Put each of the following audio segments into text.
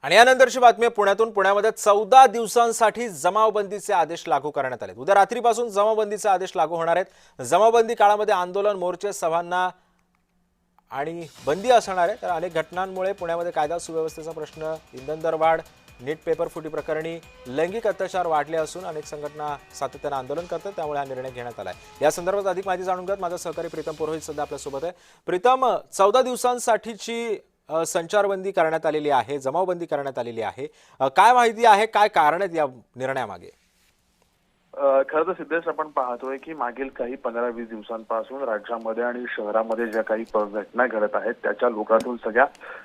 आणि यानंतरची बातमी आहे पुण्यातून। पुण्यामध्ये 14 दिवसांसाठी जमावबंदीचे आदेश लागू करण्यात आले। उद्या रात्रीपासून जमावबंदीचे आदेश लागू होणार आहेत। जमावबंदी काळामध्ये आंदोलन, मोर्चे, सभांना आणि बंदी असणार आहे। तर अनेक घटनांमुळे पुण्यामध्ये कायदा सुव्यवस्थेचा प्रश्न, इंधन दरवाढ, नीट पेपर फुटी प्रकरणी लैंगिक अत्याचार वाढले असून अनेक संघटना सातत्याने आंदोलन करतात। त्यामुळे हा निर्णय घेण्यात आला आहे। या संदर्भात अधिक माहिती जाणून घेत माझा सहकारी प्रीतम पुरोहित सध्या आपल्या सोबत आहे। प्रीतम, 14 दिवसांसाठीची संचारबंदी करण्यात आलेली आहे, जमावबंदी करण्यात आलेली आहे। काय माहिती आहे, काय कारण आहेत या निर्णयामागे? खरं तर सिद्धेश, आपण पाहतोय की मागील काही 15-20 दिवसांपासून राज्यामध्ये आणि शहरामध्ये ज्या काही घटना घडत आहेत त्याच्या लोकांतून सगळ्या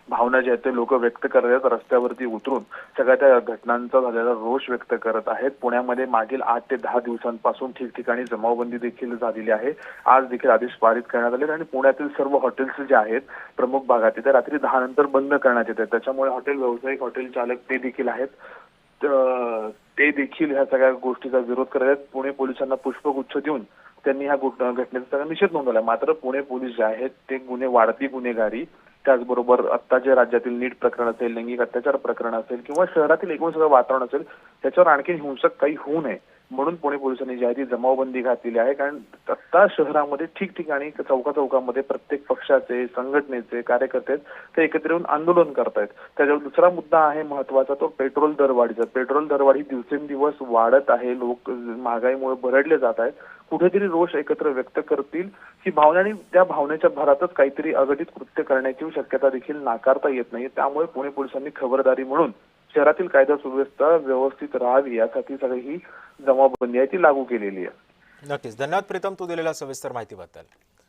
भावना ज्या आहेत ते लोक व्यक्त करत आहेत। रस्त्यावरती उतरून सगळ्या त्या घटनांचा झालेला रोष व्यक्त करत आहेत। पुण्यामध्ये मागील 8 ते 10 दिवसांपासून ठिकठिकाणी जमावबंदी देखील झालेली आहे। आज देखील आदेश पारित करण्यात आले आणि पुण्यातील सर्व हॉटेल्स जे आहेत प्रमुख भागात ते रात्री 10 नंतर बंद करण्यात येतात। त्याच्यामुळे हॉटेल व्यावसायिक, हॉटेल चालक ते देखील आहेत, ते देखील ह्या सगळ्या गोष्टीचा विरोध करत आहेत। पुणे पोलिसांना पुष्पगुच्छ देऊन त्यांनी ह्या घटनेचा सगळा निषेध नोंदवला। मात्र पुणे पोलीस जे आहेत ते वाढती गुन्हेगारी, त्याचबरोबर आता जे राज्यातील नीट प्रकरण असेल, लैंगिक अत्याचार प्रकरण असेल किंवा शहरातील एकूण सगळं वातावरण असेल त्याच्यावर आणखी हिंसक काही होऊ नये म्हणून पुणे पोलिसांनी जी आहे ती जमावबंदी घातलेली आहे। कारण आता शहरामध्ये ठिकठिकाणी चौकाचौकामध्ये प्रत्येक पक्षाचे, संघटनेचे कार्यकर्ते ते एकत्र येऊन आंदोलन करतायत। त्याच्यावर दुसरा मुद्दा आहे महत्वाचा, तो पेट्रोल दरवाढीचा। पेट्रोल दरवाढी दिवसेंदिवस वाढत आहे, लोक महागाईमुळे भरडले जात आहेत। कुठेतरी रोष एकत्र व्यक्त करतील ही भावना आणि त्या भावनेच्या भरातच काहीतरी अघटित कृत्य करण्याची शक्यता देखील नाकारता येत नाही। त्यामुळे पुणे पोलिसांनी खबरदारी म्हणून शहरातील कायदा सुव्यवस्था व्यवस्थित राहावी यासाठी सगळी ही जमावबंदी आहे ती लागू केलेली आहे। नक्कीच, धन्यवाद प्रीतम, तू दिलेल्या सविस्तर माहितीबद्दल।